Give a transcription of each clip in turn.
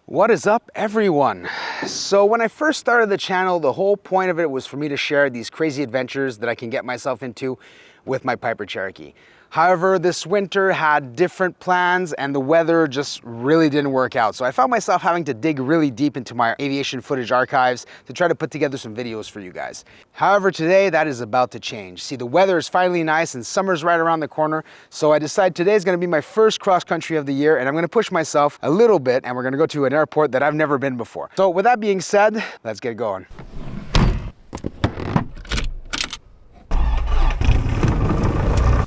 What is up, everyone? So when I first started the channel, the whole point of it was for me to share these crazy adventures that I can get myself into with my Piper Cherokee. However, this winter had different plans and the weather just really didn't work out. So I found myself having to dig really deep into my aviation footage archives to try to put together some videos for you guys. However, today that is about to change. See, the weather is finally nice and summer's right around the corner. So I decided today is gonna be my first cross country of the year, and I'm gonna push myself a little bit, and we're gonna go to an airport that I've never been before. So with that being said, let's get going.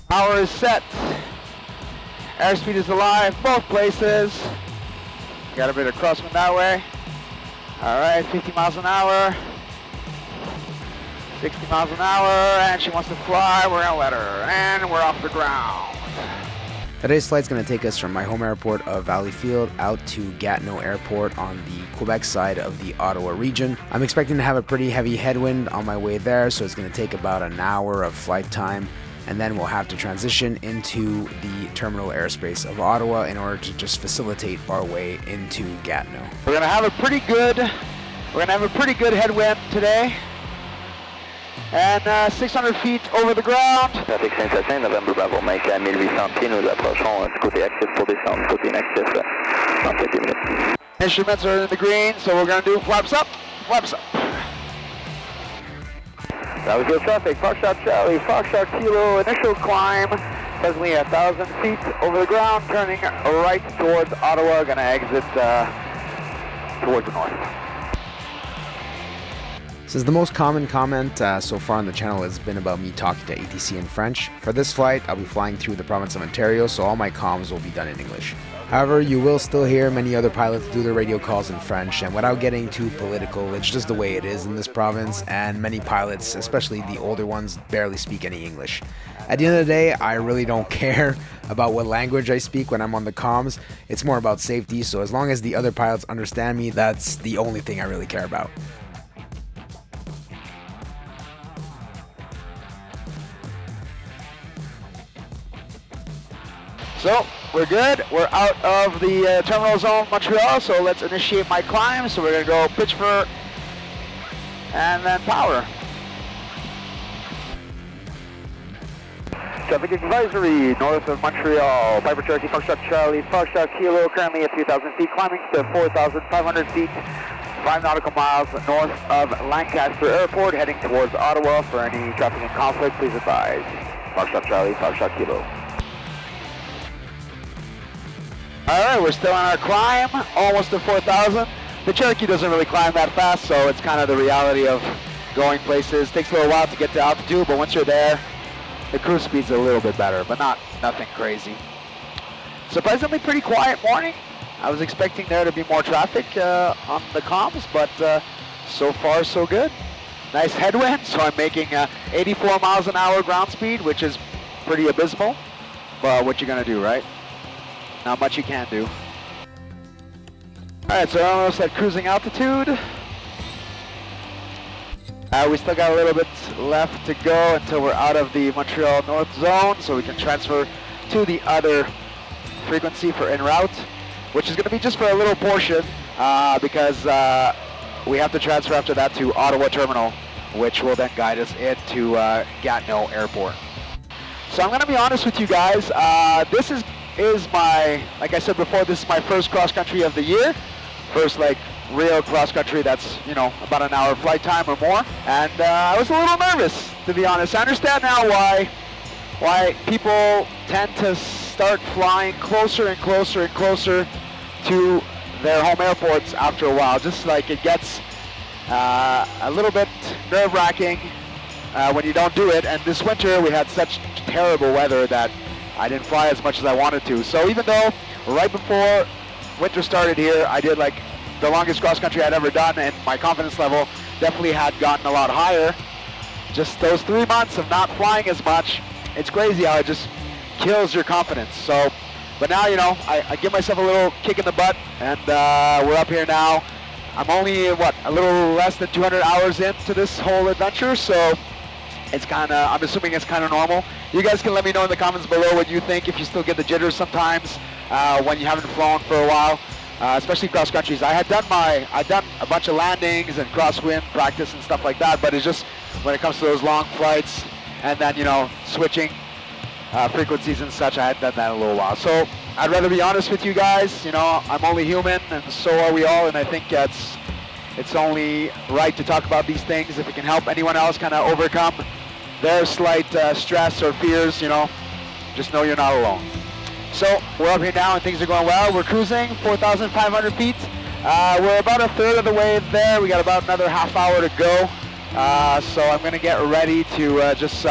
Power is set. Airspeed is alive, both places. Got a bit of crosswind that way. All right, 50 miles an hour, 60 miles an hour, and she wants to fly. We're gonna let her, and we're off the ground. Today's flight's gonna take us from my home airport of Valleyfield out to Gatineau Airport on the Quebec side of the Ottawa region. I'm expecting to have a pretty heavy headwind on my way there, so it's gonna take about an hour of flight time. And then we'll have to transition into the terminal airspace of Ottawa in order to just facilitate our way into Gatineau. We're gonna have a pretty good headwind today, and 600 feet over the ground. Trafic Saint-Hyacinthe, November Bravo, Mike à 1800 pieds, nous approchons du côté actif pour descendre, côté inactif, dans quelques minutes. Instruments are in the green, so we're gonna do flaps up, flaps up. That was good traffic. Foxtrot Charlie, Foxtrot Kilo, initial climb, presently 1,000 feet over the ground, turning right towards Ottawa, gonna exit towards the north. Since the most common comment so far on the channel has been about me talking to ATC in French, for this flight I'll be flying through the province of Ontario, so all my comms will be done in English. However, you will still hear many other pilots do their radio calls in French, and without getting too political, it's just the way it is in this province, and many pilots, especially the older ones, barely speak any English. At the end of the day, I really don't care about what language I speak when I'm on the comms. It's more about safety, so as long as the other pilots understand me, that's the only thing I really care about. So, we're good. We're out of the terminal zone, Montreal, so let's initiate my climb. So we're gonna go pitch for, and then power. Traffic advisory, north of Montreal, Piper Cherokee, Foxtrot Charlie, Foxtrot Kilo, currently at 3,000 feet, climbing to 4,500 feet, 5 nautical miles north of Lancaster Airport, heading towards Ottawa. For any traffic in conflict, please advise. Foxtrot Charlie, Foxtrot Kilo. All right, we're still on our climb, almost to 4,000. The Cherokee doesn't really climb that fast, so it's kind of the reality of going places. Takes a little while to get to altitude, but once you're there, the cruise speed's a little bit better, but nothing crazy. Surprisingly pretty quiet morning. I was expecting there to be more traffic on the comms, but so far so good. Nice headwind, so I'm making 84 miles an hour ground speed, which is pretty abysmal, but what you gonna do, right? Not much you can do. All right, so we're almost at cruising altitude. We still got a little bit left to go until we're out of the Montreal North Zone, so we can transfer to the other frequency for en route, which is going to be just for a little portion because we have to transfer after that to Ottawa Terminal, which will then guide us into Gatineau Airport. So I'm going to be honest with you guys. This is my, like I said before, this is my first cross country of the year. First real cross country that's, about an hour flight time or more. And I was a little nervous, to be honest. I understand now why people tend to start flying closer and closer and closer to their home airports after a while. Just like it gets a little bit nerve-wracking when you don't do it. And this winter we had such terrible weather that I didn't fly as much as I wanted to. So even though right before winter started here, I did the longest cross country I'd ever done, and my confidence level definitely had gotten a lot higher. Just those 3 months of not flying as much, it's crazy how it just kills your confidence. So, but now, I give myself a little kick in the butt, and we're up here now. I'm only, a little less than 200 hours into this whole adventure, so it's I'm assuming it's kind of normal. You guys can let me know in the comments below what you think, if you still get the jitters sometimes when you haven't flown for a while. especially cross countries. I'd done a bunch of landings and crosswind practice and stuff like that, but it's just when it comes to those long flights and then, you know, switching frequencies and such, I hadn't done that in a little while. So I'd rather be honest with you guys. You know, I'm only human, and so are we all, and I think it's only right to talk about these things. If it can help anyone else kind of overcome their slight stress or fears, you know, just know you're not alone. So we're up here now and things are going well. We're cruising 4,500 feet. We're about a third of the way there. We got about another half hour to go. So I'm going to get ready to just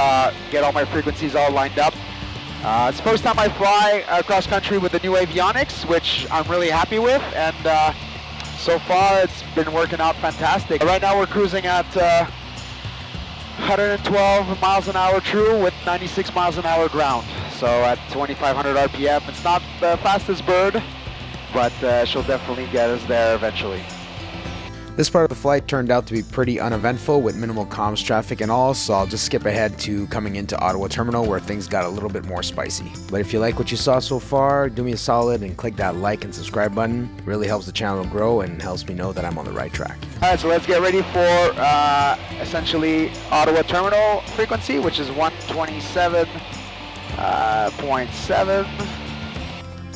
get all my frequencies all lined up. It's the first time I fly across country with the new avionics, which I'm really happy with, and so far it's been working out fantastic. Right now we're cruising at 112 miles an hour true with 96 miles an hour ground. So at 2,500 RPM, it's not the fastest bird, but she'll definitely get us there eventually. This part of the flight turned out to be pretty uneventful with minimal comms traffic and all, so I'll just skip ahead to coming into Ottawa Terminal where things got a little bit more spicy. But if you like what you saw so far, do me a solid and click that like and subscribe button. It really helps the channel grow and helps me know that I'm on the right track. Alright, so let's get ready for essentially Ottawa Terminal frequency, which is 127.7.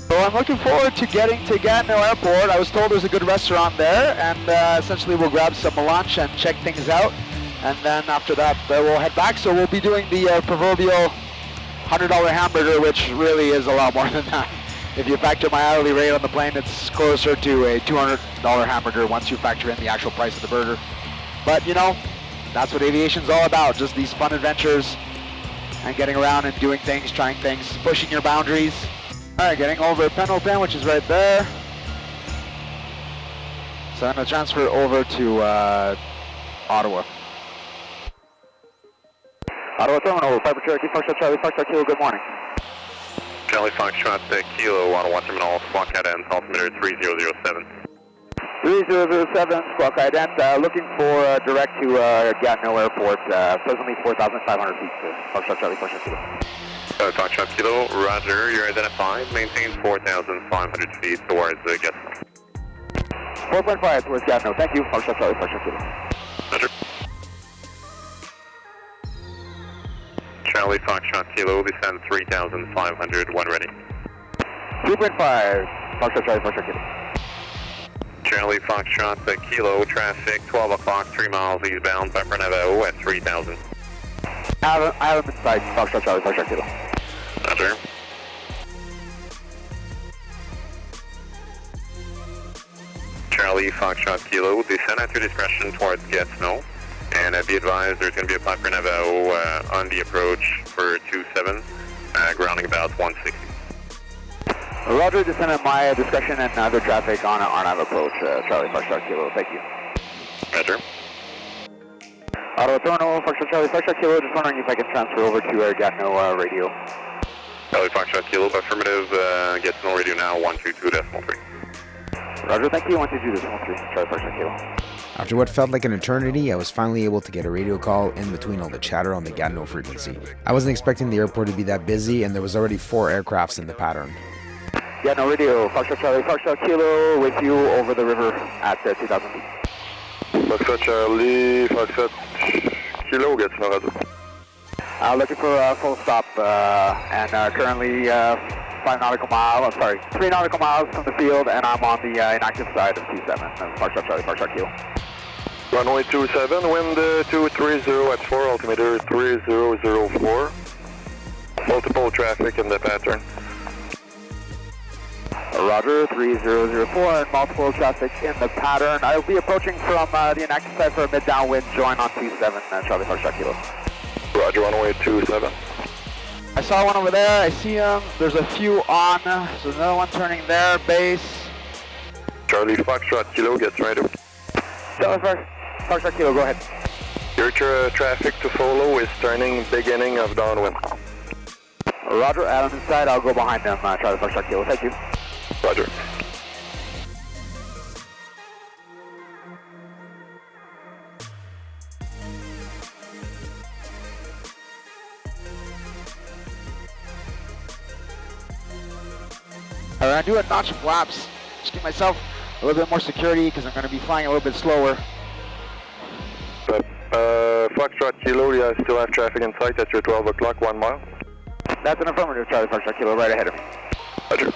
So I'm looking forward to getting to Gatineau Airport. I was told there's a good restaurant there, and essentially we'll grab some lunch and check things out. And then after that, we'll head back. So we'll be doing the proverbial $100 hamburger, which really is a lot more than that. If you factor my hourly rate on the plane, it's closer to a $200 hamburger once you factor in the actual price of the burger. But you know, that's what aviation's all about, just these fun adventures and getting around and doing things, trying things, pushing your boundaries. Alright, getting over Pendleton, which is right there. So I'm going to transfer over to Ottawa. Ottawa Terminal, Piper Cherokee, Foxtrot Charlie, Foxtrot Kilo, good morning. Charlie Foxtrot Kilo, Ottawa Terminal, squawk ident, altimeter 3007. 3007, squawk ident, looking for direct to Gatineau Airport, presently 4,500 feet, Foxtrot Charlie, Foxtrot Kilo. Charlie Foxtrot Kilo, roger, you're identified, maintain 4,500 feet towards Gatineau. 4.5 towards Gatineau, thank you, Foxtrot Charlie, Foxtrot Kilo. Roger. Charlie Foxtrot Kilo, descend 3,500, when ready. 3.5, Foxtrot Charlie, Foxtrot Kilo. Charlie Foxtrot Kilo, traffic 12 o'clock, 3 miles eastbound, Piper Navajo at 3,000. I have him inside, Foxtrot Charlie, Foxtrot Kilo. Roger. Charlie Foxtrot Kilo, descend at your discretion towards Gatineau. And be advised, there's going to be a Piper Navajo on the approach for 27, grounding about 160. Roger, descend at my discretion and other traffic on our approach, Charlie Foxtrot Kilo, thank you. Roger. Ottawa Terminal, Foxtrot Charlie, Foxtrot Kilo, just wondering if I can transfer over to Gatineau radio. Charlie Foxtrot Kilo, affirmative, Gatineau radio now, 122.3. Roger, thank you, 122.3, Charlie Foxtrot Kilo. After what felt like an eternity, I was finally able to get a radio call in between all the chatter on the Gatineau frequency. I wasn't expecting the airport to be that busy, and there was already 4 aircrafts in the pattern. Gatineau radio, Foxtrot Charlie, Foxtrot Kilo, with you over the river at 2,000 feet. Foxtrot Charlie, Foxtrot Kilo, Gatineau radio. Looking for a full stop, and currently 3 nautical miles from the field, and I'm on the inactive side of 27, Foxtrot Charlie, Foxtrot Kilo. Runway 27, wind 230 at 4, altimeter 3004. Multiple traffic in the pattern. Roger, 3004 and multiple traffic in the pattern. I'll be approaching from the inactive side for a mid-downwind join on 27, Charlie Foxtrot Kilo. Roger, runway 27. I saw one over there, I see him, there's a few on, so another one turning there, base. Charlie Foxtrot Kilo, gets ready. Charlie Foxtrot Kilo, go ahead. Your traffic to follow is turning beginning of downwind. Roger, Adam inside, I'll go behind them, Charlie Foxtrot Kilo, thank you. Roger. Alright, do a notch of flaps give myself a little bit more security because I'm going to be flying a little bit slower. Foxtrot Kilo, you still have traffic in sight at your 12 o'clock, 1 mile. That's an affirmative, Charlie Foxtrot Kilo, right ahead of me. Roger.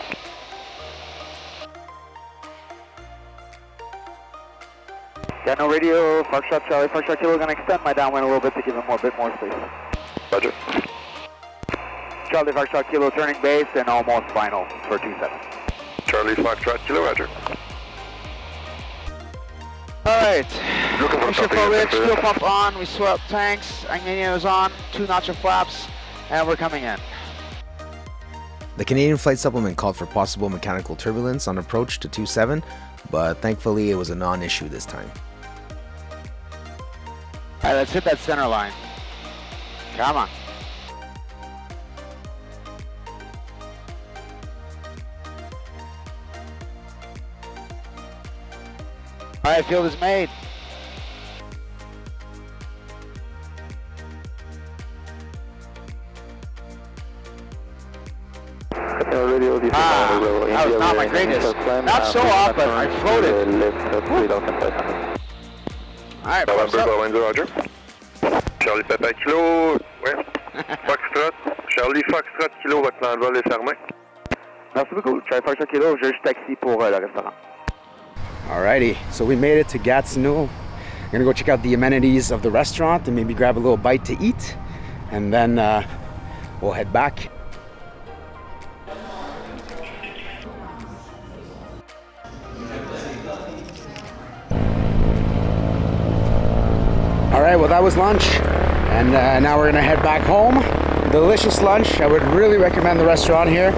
Gatineau radio, Foxtrot Charlie Foxtrot Kilo, going to extend my downwind a little bit to give him a bit more space. Roger. Charlie Foxtrot Kilo turning base and almost final for 27. Charlie Foxtrot Kilo, roger. Alright, Looking for pressure something for rich, different. fuel pump on, we swept tanks, ignition is on, 2 notch of flaps, and we're coming in. The Canadian flight supplement called for possible mechanical turbulence on approach to 27, but thankfully it was a non-issue this time. Alright, let's hit that center line. Come on. Alright, field is made. Radio, Ah, that was not my greatest. Not so off, but I floated. Alright, November, up. Bowen, roger. Charlie Papa Kilo, ouais. Foxtrot, Charlie Foxtrot Kilo, votre plan de vol est fermé. Merci beaucoup, Charlie Foxtrot Kilo, je taxi pour le restaurant. Alrighty, so we made it to Gatineau. We're gonna go check out the amenities of the restaurant and maybe grab a little bite to eat, and then we'll head back. Alright, well that was lunch, and now we're gonna head back home. Delicious lunch. I would really recommend the restaurant here.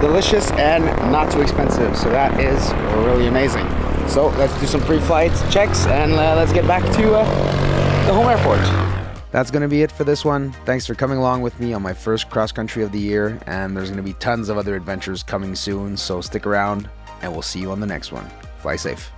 Delicious and not too expensive, so that is really amazing. So let's do some pre-flight checks and let's get back to the home airport. That's gonna be it for this one. Thanks for coming along with me on my first cross country of the year, and there's gonna be tons of other adventures coming soon, so stick around and we'll see you on the next one. Fly safe.